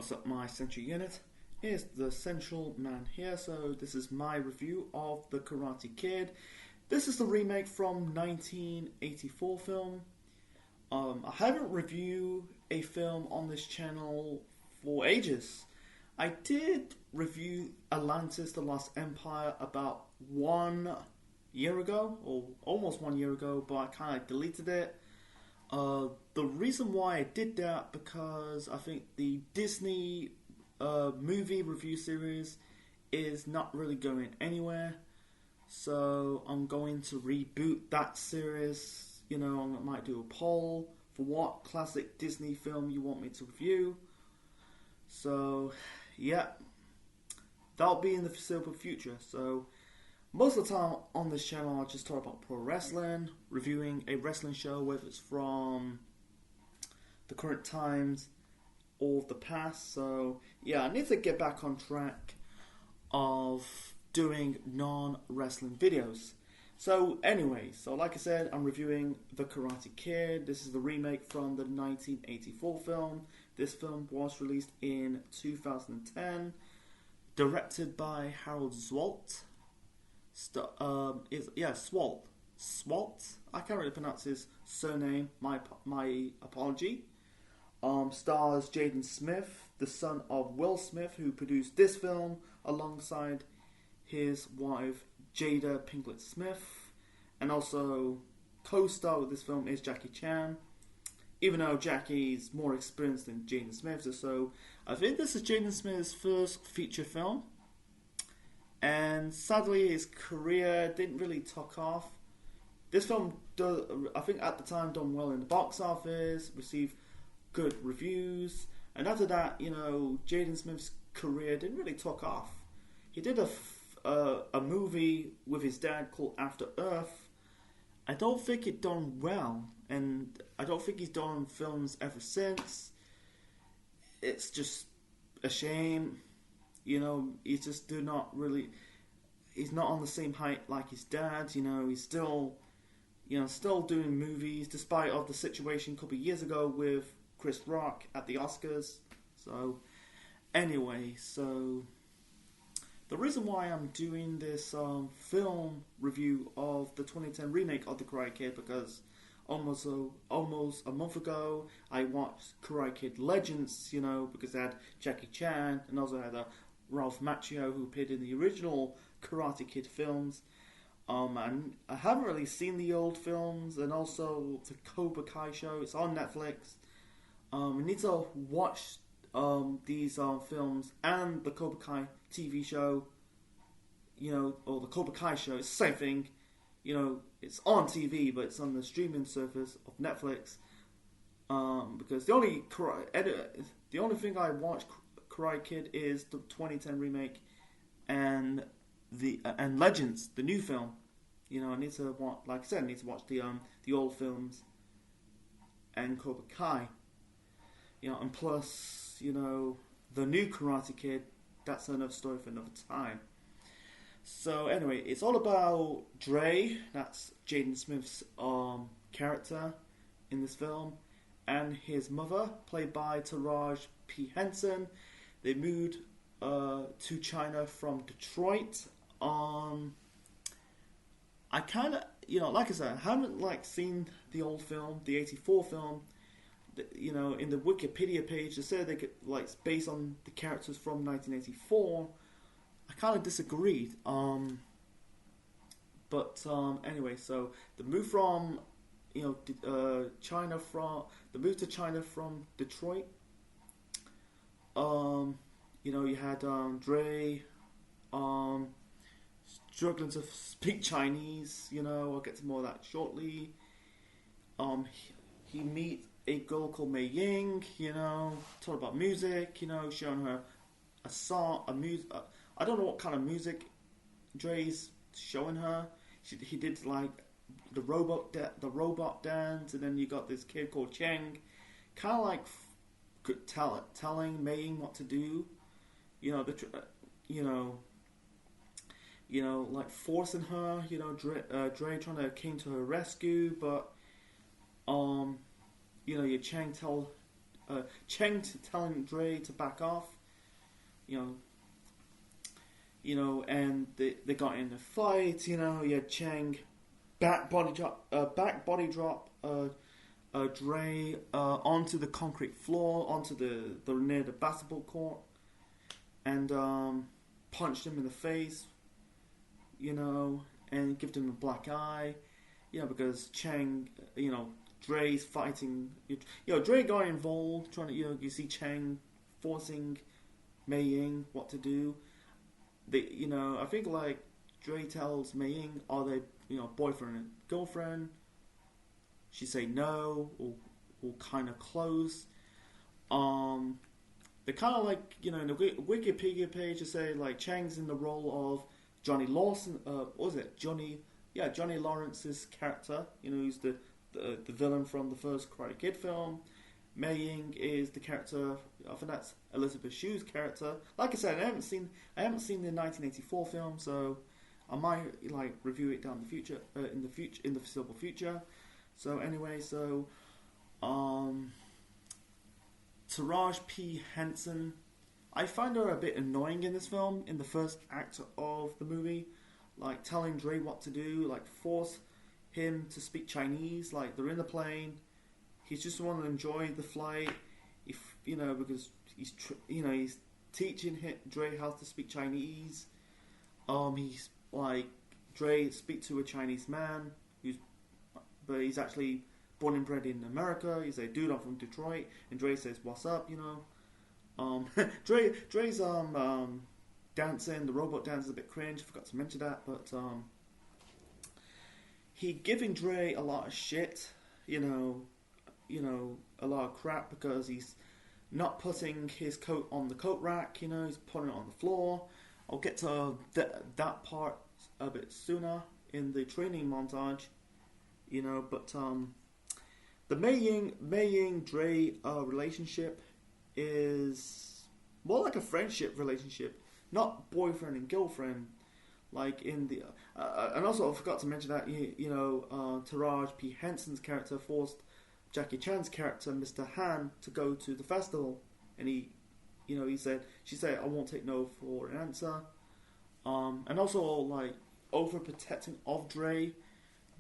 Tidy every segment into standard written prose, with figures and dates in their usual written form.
What's up, my Central Unit? Here's the Central Man here. So this is my review of The Karate Kid. This is the remake from 1984 film. I haven't reviewed a film on this channel for ages. I did review Atlantis: The Lost Empire about 1 year ago, or almost 1 year ago, but I kind of deleted it. The reason why I did that, because I think the Disney movie review series is not really going anywhere. So I'm going to reboot that series. You know, I might do a poll for what classic Disney film you want me to review. So, yeah, that'll be in the foreseeable future. So, most of the time on this channel, I just talk about pro wrestling, reviewing a wrestling show, whether it's from the current times or the past. So, yeah, I need to get back on track of doing non-wrestling videos. So, anyway, like I said, I'm reviewing The Karate Kid. This is the remake from the 1984 film. This film was released in 2010, directed by Harold Swalt. Swalt. I can't really pronounce his surname. My apology. Stars Jaden Smith, the son of Will Smith, who produced this film alongside his wife Jada Pinkett Smith, and also co-star with this film is Jackie Chan. Even though Jackie's more experienced than Jaden Smith, so I think this is Jaden Smith's first feature film. And sadly, his career didn't really take off. This film, I think at the time, done well in the box office, received good reviews. And after that, you know, Jaden Smith's career didn't really take off. He did a movie with his dad called After Earth. I don't think it done well, and I don't think he's done films ever since. It's just a shame. You know, he's not on the same height like his dad. You know, he's still doing movies despite of the situation a couple of years ago with Chris Rock at the Oscars. So, anyway, the reason why I'm doing this film review of the 2010 remake of The Karate Kid, because almost a month ago I watched Karate Kid Legends, you know, because they had Jackie Chan and also had Ralph Macchio, who appeared in the original Karate Kid films. And I haven't really seen the old films, and also the Cobra Kai show. It's on Netflix. I need to watch these films and the Cobra Kai TV show, you know, or the Cobra Kai show. It's the same thing, you know. It's on TV, but it's on the streaming service of Netflix. Because the only thing I watch Karate Kid is the 2010 remake and Legends, the new film. You know, I need to watch, like I said, I need to watch the old films and Cobra Kai. You know, and plus, you know, the new Karate Kid. That's another story for another time. So anyway, it's all about Dre. That's Jaden Smith's character in this film, and his mother, played by Taraji P. Henson. They moved to China from Detroit. I kind of, you know, like I said, I haven't seen the old film, the 84 film. You know, in the Wikipedia page, they said they could, it's based on the characters from 1984. I kind of disagreed. But anyway, so the move from, you know, the move to China from Detroit. You know, you had Dre struggling to speak Chinese. You know, I'll get to more of that shortly. He meets a girl called Mei Ying, you know, talk about music, you know, showing her a song, I don't know what kind of music Dre's showing her. He did the robot dance, and then you got this kid called Cheng, kind of telling Mei Ying what to do, you know, like forcing her, you know, Dre trying to came to her rescue, but you know, your Chang tell Cheng telling Dre to back off. You know, and they got in a fight. You know, yeah, Cheng back body drop, Dre onto the concrete floor, onto the near the basketball court, and punched him in the face. You know, and gave him a black eye. You know, because Cheng, you know, Dre's fighting. You know, Dre got involved, trying to, you know, you see Cheng forcing Mei Ying what to do. You know, I think like Dre tells Mei Ying, are they, you know, boyfriend and girlfriend? She say no, or kind of close. They kind of like, you know, in the Wikipedia page they say like Cheng's in the role of Johnny Lawson. What was it? Johnny Lawrence's character. You know, he's the villain from the first Karate Kid film. Mei Ying is the character. I think that's Elizabeth Shue's character. Like I said, I haven't seen the 1984 film, so I might like review it down the future, in the foreseeable future. So anyway, Taraji P. Henson, I find her a bit annoying in this film. In the first act of the movie, like telling Dre what to do, like force him to speak Chinese. Like they're in the plane. He's just want to enjoy the flight, if you know, because he's teaching Dre how to speak Chinese. He's like Dre speak to a Chinese man but he's actually born and bred in America. He's a dude, I'm from Detroit, and Dre says, "What's up?" You know. Dre's dancing, the robot dance is a bit cringe. Forgot to mention that, but he giving Dre a lot of shit. You know, a lot of crap because he's not putting his coat on the coat rack. You know, he's putting it on the floor. I'll get to that part a bit sooner in the training montage. You know, but the Mei Ying Dre relationship is more like a friendship relationship, not boyfriend and girlfriend. Like in the and also I forgot to mention that Taraji P. Henson's character forced Jackie Chan's character, Mr. Han, to go to the festival, and she said, "I won't take no for an answer," and also like overprotecting of Dre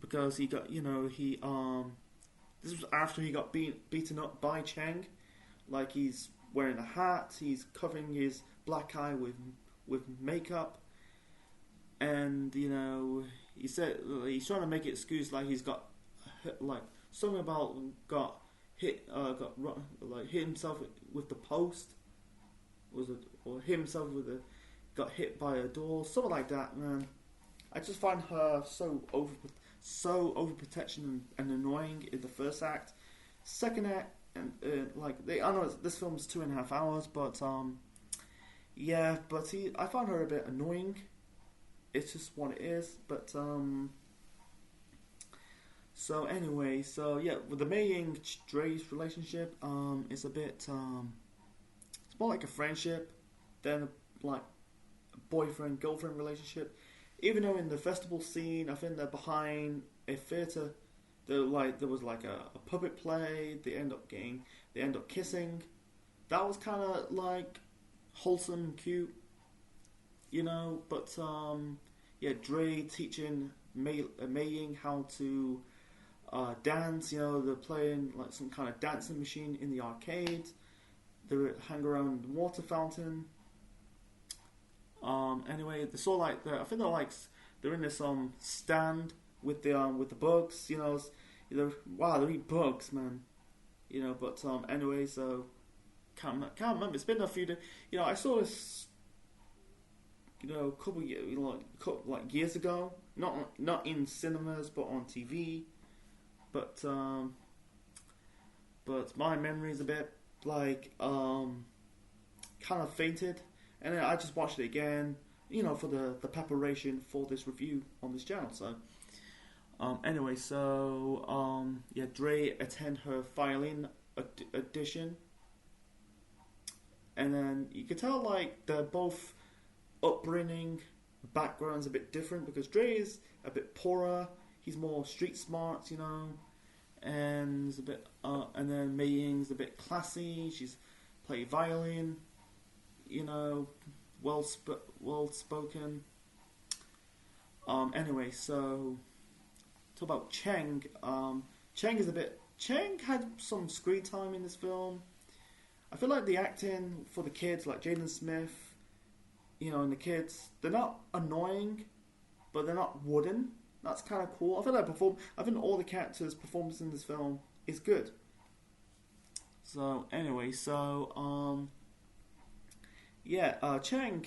because he got this was after he got beaten up by Cheng, like he's wearing a hat, he's covering his black eye with makeup, and he said he's trying to make it excuse like he's got like. Something about hit himself with the post, was it, or hit himself got hit by a door, something like that. Man, I just find her so overprotection and annoying in the first act. Second act, and I know this film's 2.5 hours, but I found her a bit annoying. It's just what it is, but So anyway, with the Mei Ying Dre's relationship, it's a bit, it's more like a friendship than like a boyfriend-girlfriend relationship. Even though in the festival scene, I think they're behind a theater, there was like a puppet play. They end up kissing. That was kind of like wholesome and cute, But Dre teaching Mei Ying how to dance, they're playing like some kind of dancing machine in the arcade. They hang around the water fountain. Anyway, they're sort of like I think they're in this stand with the bugs. Wow, they eat bugs, man. But anyway, so can't remember. It's been a few days. I saw this. A couple years, years ago. Not in cinemas, but on TV. But my memory is a bit kind of fainted, and then I just watched it again, for the preparation for this review on this channel. So, anyway, Dre attend her violin audition, and then you could tell they're both upbringing backgrounds a bit different because Dre is a bit poorer. He's more street smart, and is a bit, and then Mei Ying's a bit classy. She's played violin, you know, well spoken. Anyway, so talk about Cheng. Cheng is a bit. Cheng had some screen time in this film. I feel like the acting for the kids, like Jaden Smith, you know, and the kids, they're not annoying, but they're not wooden. That's kind of cool. I think all the characters' performance in this film is good. So anyway, Chang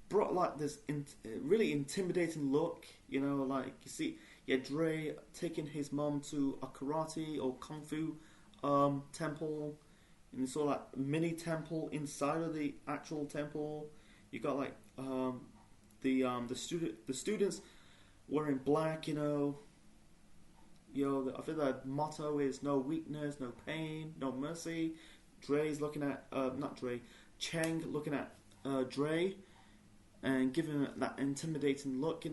brought like this really intimidating look. You know, like you see, Dre taking his mom to a karate or kung fu temple, and it's sort of like mini temple inside of the actual temple. You got like the students wearing black. I think the motto is no weakness, no pain, no mercy. Dre's looking at not Dre, Cheng looking at Dre and giving him that intimidating look.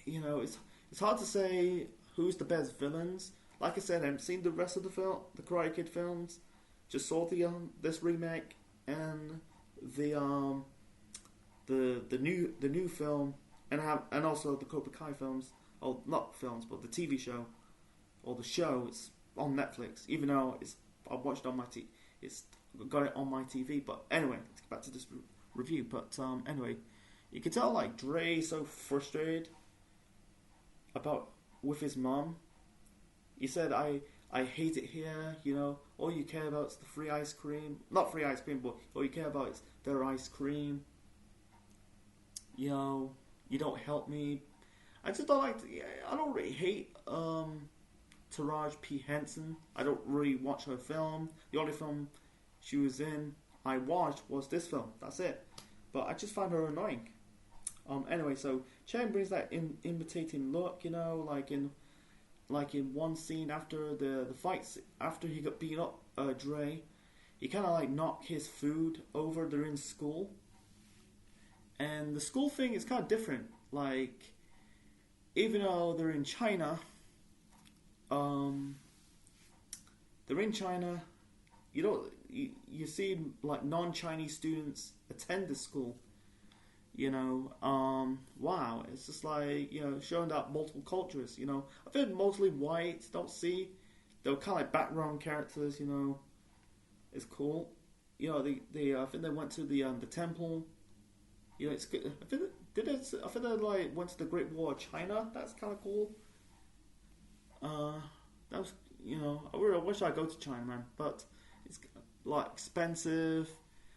It's hard to say who's the best villains. Like I said, I haven't seen the rest of the Karate Kid films. Just saw the this remake and the new film, and also the Cobra Kai films. Oh, not films, but the TV show or the show. It's on Netflix. Even though I watched it on my it's got it on my TV. But anyway, let's get back to this review. But anyway, you can tell like Dre is so frustrated with his mom. He said, I hate it here, all you care about is the free ice cream. Not free ice cream, but all you care about is their ice cream. You don't help me. I just don't I don't really hate Taraji P. Henson. I don't really watch her film. The only film she was in I watched was this film. That's it. But I just find her annoying. Anyway, so Chang brings that imitating look, like in one scene after the fights, after he got beaten up, Dre, he kind of like knocked his food over. They're in school, and the school thing is kind of different. Like, even though they're in China, you see like non-Chinese students attend the school. Wow, it's just like, showing that multiple cultures, I think mostly white, they're kind of like background characters, it's cool. I think they went to the temple, it's good. I think they like went to the Great Wall of China, that's kind of cool. That was, I really wish I'd go to China, man, but it's like expensive.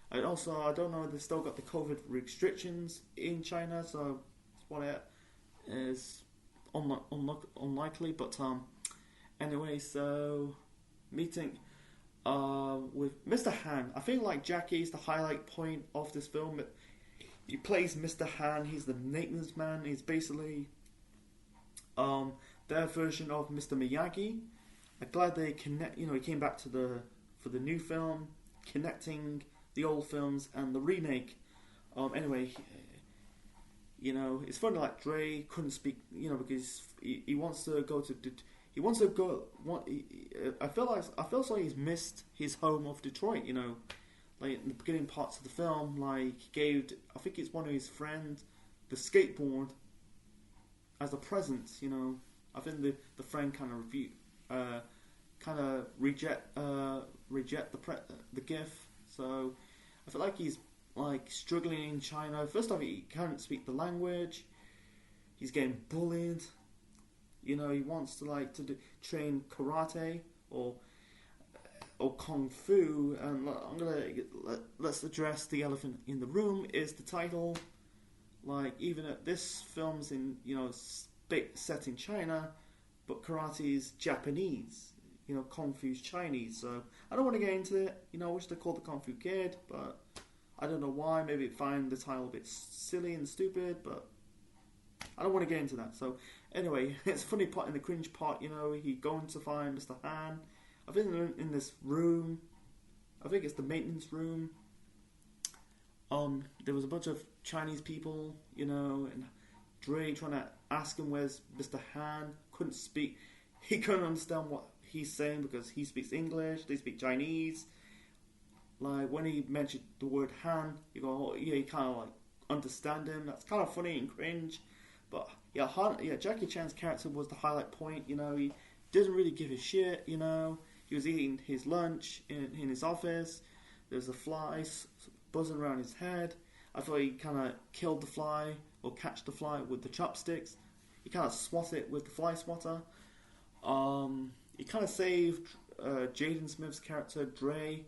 And also, I don't know if they still got the COVID restrictions in China, so it's what it is unlikely. But anyway, so meeting with Mr. Han. I feel like Jackie's the highlight point of this film. He plays Mr. Han. He's the maintenance man. He's basically their version of Mr. Miyagi. I'm glad they connect. He came back for the new film, connecting the old films and the remake. Anyway, it's funny. Like Dre couldn't speak, because he wants to go to. He wants to go. I feel like he's missed his home of Detroit. Like in the beginning parts of the film, like he gave. I think it's one of his friends the skateboard as a present. I think the friend kind of reject the gift. So I feel like he's like struggling in China. First off, he can't speak the language. He's getting bullied. He wants to train karate or kung fu. And let's address the elephant in the room. Is the title. Like, even at this film's in set in China, but karate is Japanese. Kung Fu's Chinese, so I don't want to get into it. I wish they called the Kung Fu Kid, but I don't know why. Maybe it find the title a bit silly and stupid, but I don't want to get into that. So anyway, it's a funny part in the cringe part. He going to find Mr. Han. I think they're in this room. I think it's the maintenance room. There was a bunch of Chinese people, and Dre trying to ask him where's Mr. Han. Couldn't speak. he couldn't understand what he's saying because he speaks English, they speak Chinese. Like when he mentioned the word Han, you go, oh, yeah, you kind of like understand him. That's kind of funny and cringe. But yeah, Jackie Chan's character was the highlight point. You know, he doesn't really give a shit. You know, he was eating his lunch in his office. There's a fly buzzing around his head. I thought he kind of killed the fly or catch the fly with the chopsticks. He kind of swat it with the fly swatter. He kind of saved Jaden Smith's character Dre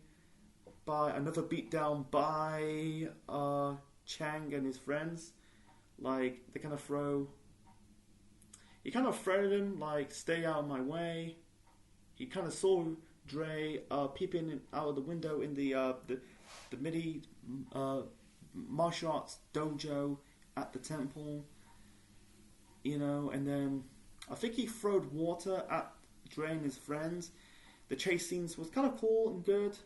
by another beatdown by Chang and his friends. Like they kind of he kind of threatened him like, "Stay out of my way." He kind of saw Dre peeping out of the window in the MIDI martial arts dojo at the temple, you know, and then I think he throwed water at Dre and his friends. The chase scenes was kind of cool and good,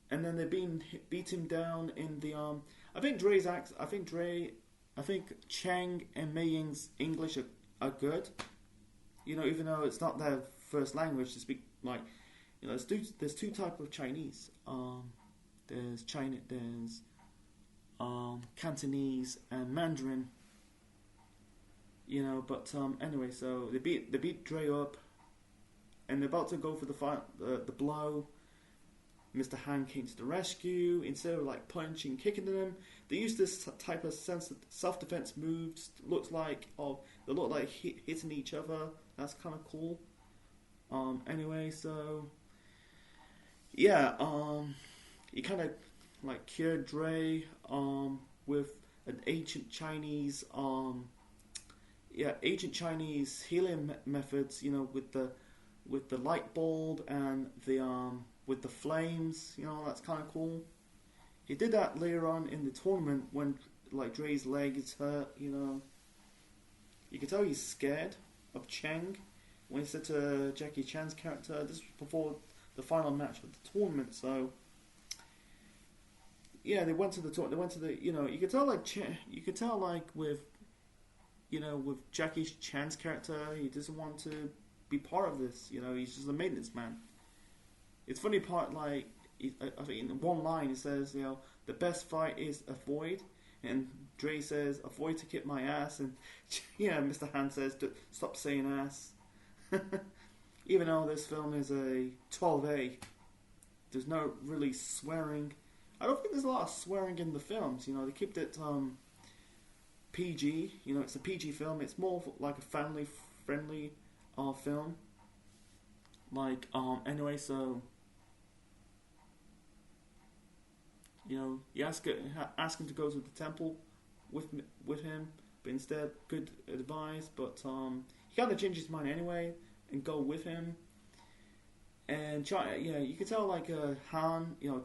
and then they beat him down in the I think Chang and Mei Ying's English are good, you know, even though it's not their first language to speak. Like, you know, there's two types of Chinese. There's Cantonese and Mandarin. You know, but anyway, so they beat Dre up, and they're about to go for the blow. Mr. Han came to the rescue. Instead of like punching, kicking them, they used this type of self-defense moves. They look like hitting each other. That's kind of cool. Anyway, so yeah, he kind of like cured Dre with an ancient Chinese healing methods. You know, with the light bulb and with the flames. You know, that's kind of cool. He did that later on in the tournament when like Dre's leg is hurt. You know, you can tell he's scared of Cheng when he said to Jackie Chan's character. This was before the final match of the tournament, so yeah, they went to the tournament. They went to the, you know, you could tell like with Jackie Chan's character, he doesn't want to be part of this. You know, he's just a maintenance man. It's funny part, like I think in one line he says, you know, the best fight is avoid, and Dre says avoid to kick my ass, and yeah, Mr. Han says stop saying ass. Even though this film is a 12A, there's no really swearing. I don't think there's a lot of swearing in the films. You know, they kept it PG. You know, it's a PG film. It's more like a family-friendly film. Like, anyway, so you know, you ask him to go to the temple with him, but instead, good advice. But he kind of changed his mind anyway and go with him. And yeah, you can tell like Han, you know,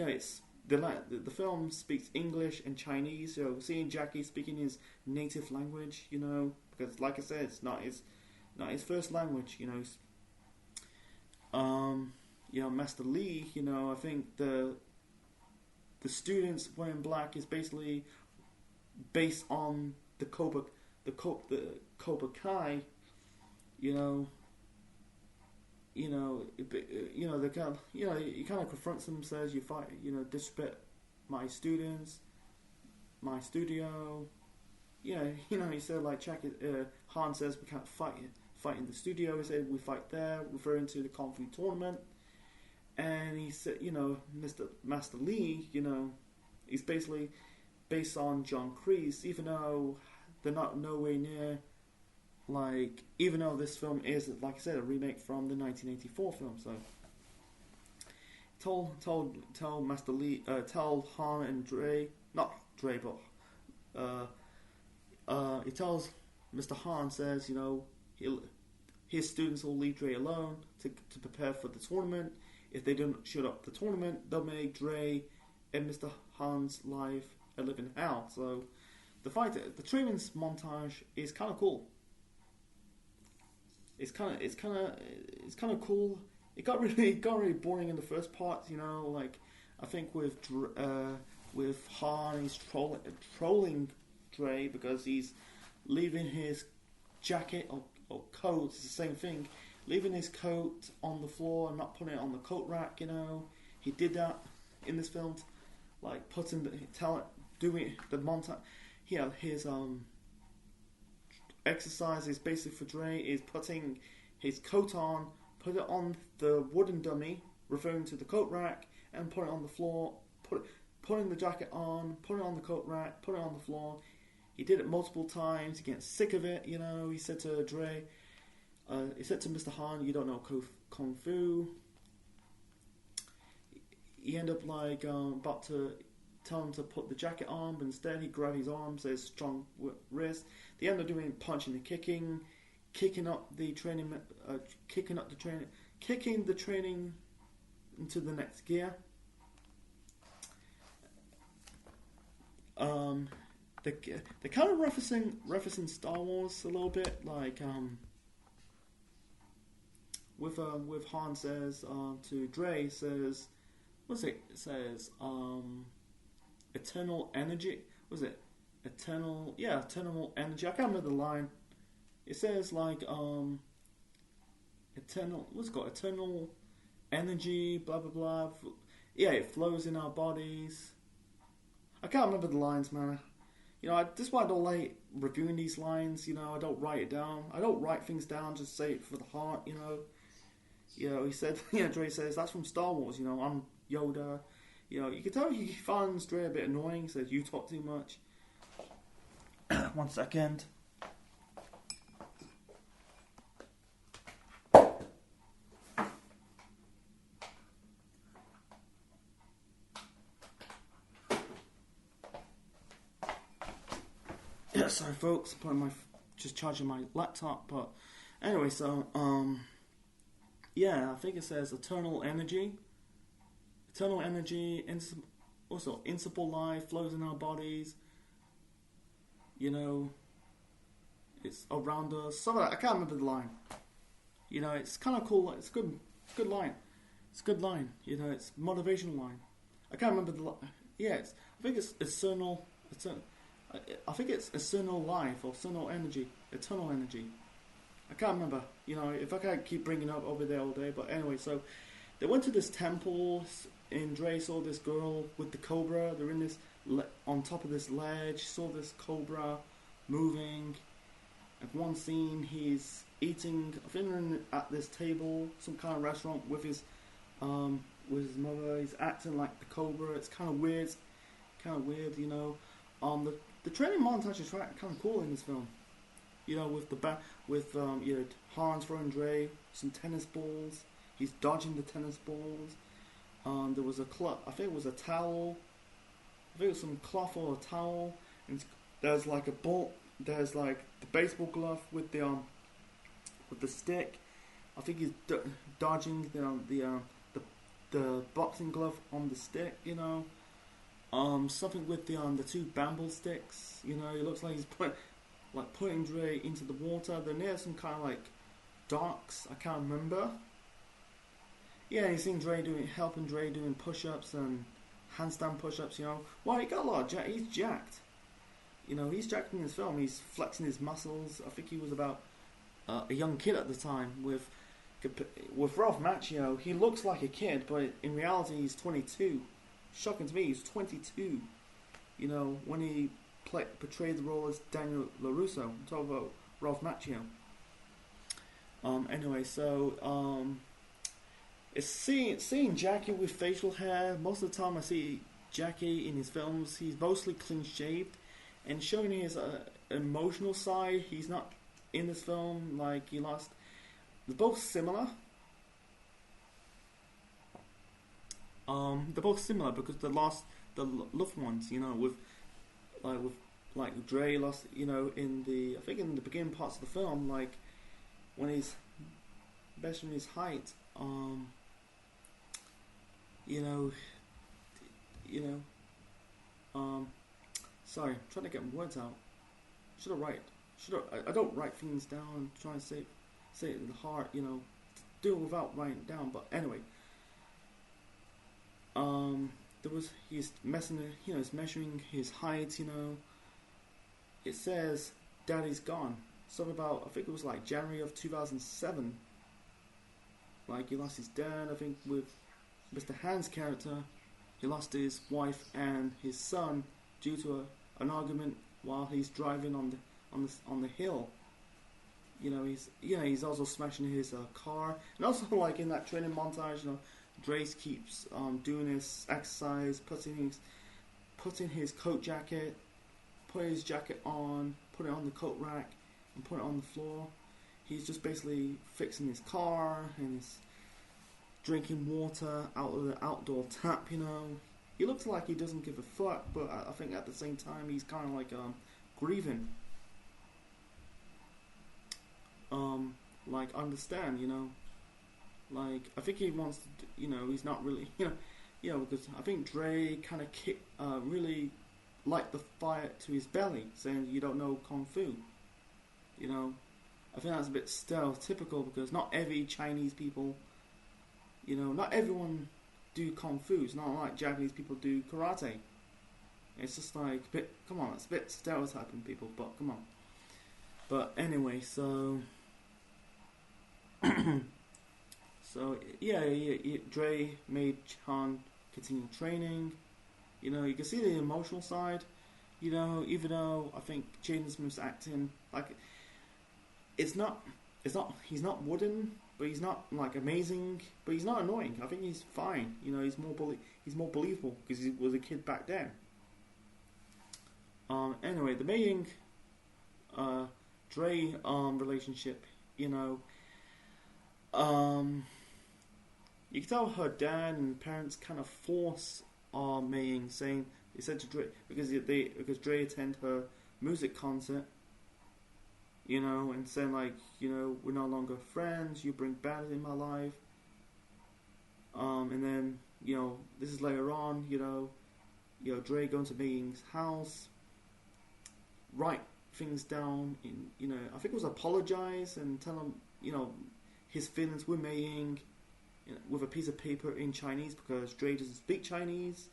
it's the film speaks English and Chinese. So seeing Jackie speaking his native language, you know, because like I said, it's not his first language. You know, Master Lee. You know, I think the students wearing black is basically based on the Cobra Kai. You know, they kind of, you know, he kind of confronts them, says, "You fight, you know, disrespect my students, my studio." You know, he said like Han says we can't fight in the studio. He said we fight there, referring to the Kung Fu tournament. And he said, you know, Master Lee, you know, he's basically based on John Kreese, even though they're not nowhere near. Like, even though this film is, like I said, a remake from the 1984 film, so tell Master Lee, tell Han and Dre, not Dre, but he tells Mr. Han, says, you know, his students will leave Dre alone to prepare for the tournament. If they don't shut up the tournament, they'll make Dre and Mr. Han's life a living hell. So the training montage is kind of cool. It's kind of cool. It got really boring in the first part, you know. Like I think with Han, he's trolling Dre because he's leaving his jacket or coat, it's the same thing. Leaving his coat on the floor and not putting it on the coat rack, you know. He did that in this film, like putting the talent, doing the montage. Yeah, his exercises basically for Dre is putting his coat on, put it on the wooden dummy, referring to the coat rack, and put it on the floor. Putting the jacket on, put it on the coat rack, put it on the floor. He did it multiple times. He gets sick of it, you know. He said to Dre, he said to Mr. Han, "You don't know kung fu." He ended up like about to tell him to put the jacket on, but instead he grabbed his arm, says strong wrist. They end up doing punching and kicking, kicking the training into the next gear. They're kind of referencing Star Wars a little bit, like with Han says to Dre, says, what's it? It says eternal energy. Was it eternal? Yeah, eternal energy. I can't remember the line. It says like eternal. What's it called? Eternal energy. Blah blah blah. Yeah, it flows in our bodies. I can't remember the lines, man. You know, this is why I don't like reviewing these lines. You know, I don't write it down. I don't write things down. Just say it for the heart. You know. You know, he said. You know, Dre says that's from Star Wars. You know, I'm Yoda. You know, you can tell he finds Dre a bit annoying. He says you talk too much. 1 second. Yeah, sorry folks, just charging my laptop, but anyway, so yeah, I think it says eternal energy, also inseparable life flows in our bodies. You know, it's around us. Some of that I can't remember the line. You know, it's kind of cool. It's good line. It's a good line. You know, it's motivational line. I can't remember the line. Yeah, I think it's eternal. I think it's eternal life or eternal energy. Eternal energy. I can't remember. You know, if I can't keep bringing up over there all day. But anyway, so they went to this temple, and Dre saw this girl with the cobra. They're in this on top of this ledge. Saw this cobra moving. At one scene, he's eating. I think they're at this table, some kind of restaurant with his mother. He's acting like the cobra. It's kind of weird. You know. The training montage is kind of cool in this film. You know, with you know, Han's throwing Dre some tennis balls. He's dodging the tennis balls. There was I think it was a towel. I think it was some cloth or a towel. And there's like a ball. There's like the baseball glove with the stick. I think he's dodging the boxing glove on the stick. You know. Something with the two bamboo sticks. You know, it looks like he's putting Dre into the water. They're near some kind of like docks. I can't remember. Yeah, you seen helping Dre doing push-ups and handstand push-ups. You know, well, he got a lot of he's jacked. You know, he's jacked in this film. He's flexing his muscles. I think he was about a young kid at the time. With Ralph Macchio, he looks like a kid, but in reality, he's 22. Shocking to me, he's 22. You know, when he portrayed the role as Daniel LaRusso. I'm talking about Ralph Macchio. Anyway, so it's seeing Jackie with facial hair. Most of the time I see Jackie in his films, he's mostly clean shaved, and showing his emotional side. He's not in this film like he lost. They're both similar. They're both similar because they lost the loved ones, you know, with Dre lost, you know, I think in the beginning parts of the film, like when he's measuring his height, sorry, I'm trying to get my words out. I don't write things down. I'm trying to say it in the heart, you know, do it without writing it down. But anyway. He's measuring his height, you know. It says, Daddy's gone. something about, I think it was like January of 2007. Like he lost his dad, I think, with Mr. Han's character. He lost his wife and his son due to an argument while he's driving on the hill. He's also smashing his car, and also like in that training montage, Drace keeps doing his exercise, putting his coat jacket, putting his jacket on, put it on the coat rack, and put it on the floor. He's just basically fixing his car and he's drinking water out of the outdoor tap. He looks like he doesn't give a fuck, but I think at the same time he's kind of like grieving. Like understand, like I think he wants to, he's not really, because I think Dre kind of really light the fire to his belly, saying you don't know kung fu. I think that's a bit stereotypical because not every Chinese people, not everyone do kung fu. It's not like Japanese people do karate. It's just like a bit, come on, it's a bit stereotyping people, but come on. But anyway, so Dre made Han continue training. You can see the emotional side. Even though I think Jaden Smith's acting, like, he's not wooden, but he's not like amazing, but he's not annoying. I think he's fine. He's more believable because he was a kid back then. Anyway, the Mei Ying Dre relationship, you can tell her dad and parents kind of force Mei Ying, saying they said to Dre because Dre attend her music concert, and saying like, we're no longer friends. You bring bad in my life. And then this is later on. Dre going to Mei Ying's house, write things down in I think it was apologize and tell him his feelings with Mei Ying with a piece of paper in Chinese because Dre doesn't speak Chinese.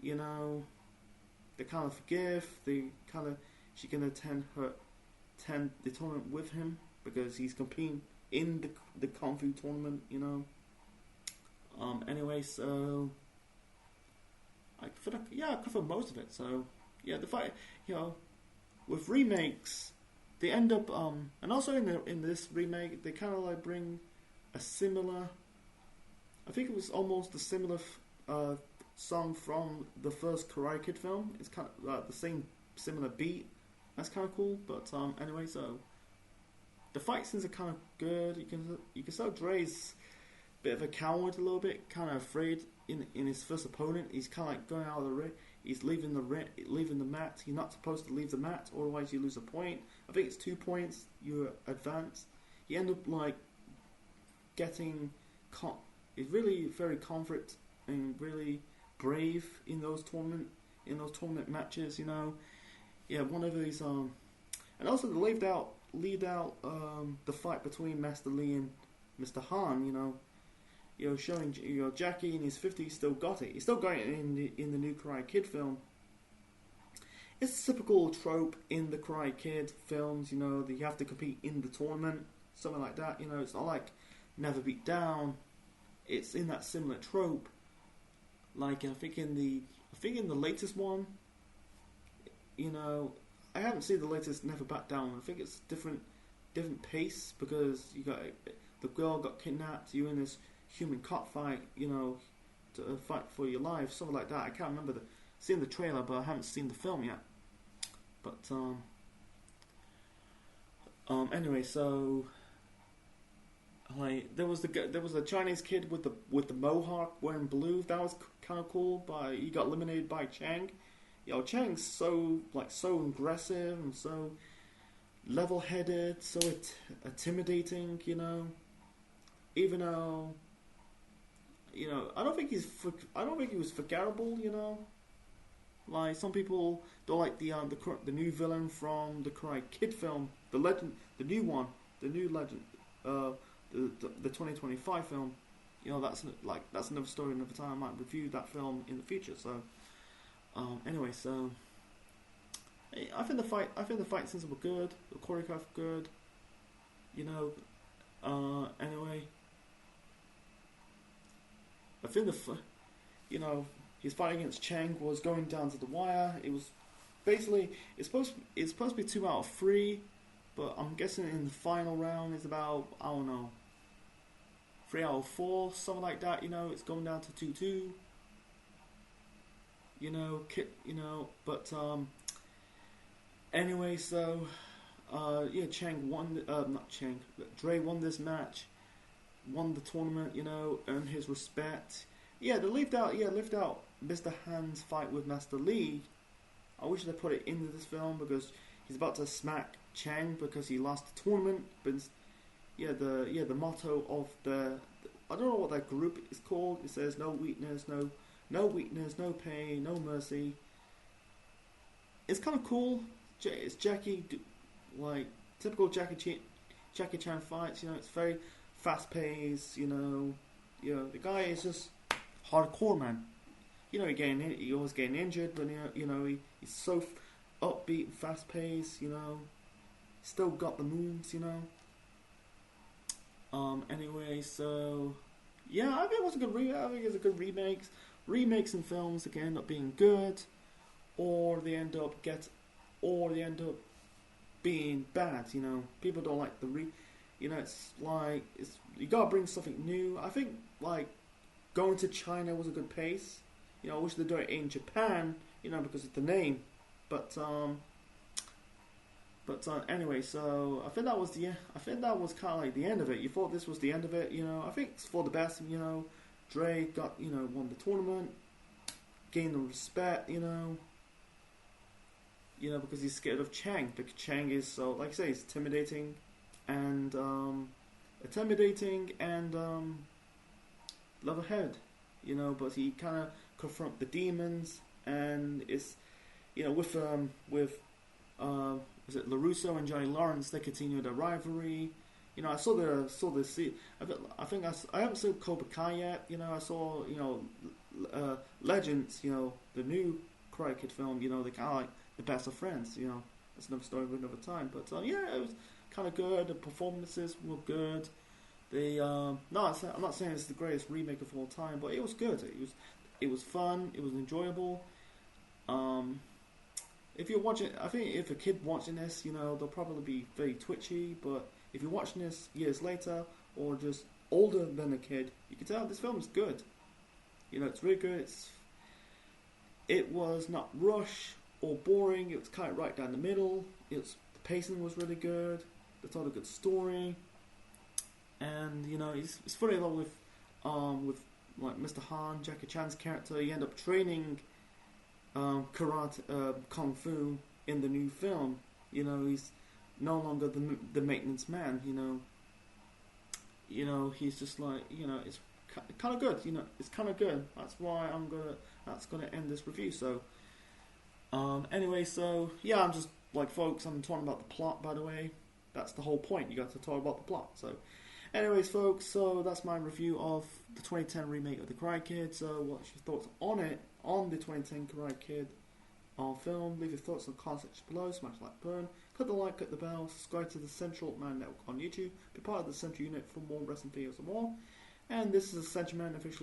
They kind of forgive. She can attend the tournament with him because he's competing in the Kung Fu tournament. Anyway, so I covered most of it. So the fight, with remakes, they end up and also in this remake they kind of like bring a similar, I think it was almost a similar song from the first Karate Kid film. It's kind of the same similar beat. That's kind of cool. But anyway, so the fight scenes are kind of good. You can tell Dre's a bit of a coward, a little bit, kind of afraid in his first opponent. He's kind of like going out of the ring. He's leaving the mat. You're not supposed to leave the mat, otherwise you lose a point. I think it's 2 points. You advance. You end up like getting caught. He's really very confident and really brave in those tournament matches. One of these and also they lead out the fight between Master Lee and Mr. Han. Showing Jackie in his 50s still got it. He still got it in the new Karate Kid film. It's a typical trope in the Karate Kid films, that you have to compete in the tournament, something like that. It's not like Never Beat Down. It's in that similar trope. Like I think in the latest one, I haven't seen the latest Never Back Down. I think it's different pace because the girl got kidnapped. You're in this human cockfight, to fight for your life, something like that. I can't remember seeing the trailer, but I haven't seen the film yet. But anyway, so like there was a Chinese kid with the mohawk wearing blue. That was kind of cool. But he got eliminated by Chang. Chang's so aggressive and so level-headed, so intimidating. Even though. I don't think he was forgettable. Like some people don't like the new villain from the Karate Kid film, the legend, the new one, the new legend, the 2025 film. That's another story, another time. I might review that film in the future. So, anyway, so I think the fight scenes were good. The choreography good. You know. Anyway, I think you know, his fight against Chang was going down to the wire. It was basically it's supposed to be 2 out of 3, but I'm guessing in the final round it's about, I don't know, 3 out of 4, something like that. You know, it's going down to 2-2. But anyway, so yeah, Chang won. Not Chang, but Dre won this match, won the tournament. You know, earned his respect. Yeah, they left out Mr. Han's fight with Master Lee. I wish they put it into this film because he's about to smack Chang because he lost the tournament. But yeah, the motto of I don't know what that group is called. It says no weakness, no weakness, no pain, no mercy. It's kind of cool. It's Jackie, like typical Jackie Chan fights. You know, it's very fast paced. The guy is just hardcore, man. You know, he always getting injured, but he's so upbeat, fast paced. You know, still got the moves. You know. Anyway, so yeah, I think it was a good remake. I think it's a good remake. Remakes in films that can end up being good, or they end up being bad. You know, people don't like it's like you gotta bring something new. I think like going to China was a good pace. You know, I wish they'd do it in Japan. You know, because of the name, but anyway, so I think that was kind of like the end of it. You thought this was the end of it. You know, I think it's for the best. You know, Dre got won the tournament, gained the respect. You know, because he's scared of Chang. Because Chang is so, like I say, he's intimidating and level-headed. You know, but he kind of confront the demons, and it's with was it LaRusso and Johnny Lawrence? They continue their rivalry. You know, I saw the scene. I think I haven't seen Cobra Kai yet. You know, I saw Legends. You know, the new Karate Kid film. You know, they kind of like the best of friends. You know, that's another story for another time. But yeah, it was kind of good. The performances were good. I'm not saying it's the greatest remake of all time, but it was good. It was fun. It was enjoyable. If you're watching, I think if a kid watching this, you know, they'll probably be very twitchy. But if you're watching this years later or just older than a kid, you can tell this film is good. You know, it's really good. It was not rushed or boring. It was kind of right down the middle. The pacing was really good. They told a good story, and you know, it's funny though with like Mr. Han, Jackie Chan's character. He ended up training karate, kung fu in the new film. You know, he's no longer the maintenance man. You know, he's just like, it's kind of good. You know, it's kind of good. That's why that's gonna end this review. So, anyway, so yeah, I'm just like, folks, I'm talking about the plot. By the way, that's the whole point. You got to talk about the plot. So, anyways, folks, so that's my review of the 2010 remake of The Karate Kid. So, what's your thoughts on it? On the 2010 Karate Kid film. Leave your thoughts in the comment section below. Smash like button. Click the like, click the bell. Subscribe to the Central Man Network on YouTube. Be part of the Central Unit for more wrestling videos and more. And this is the Central Man officially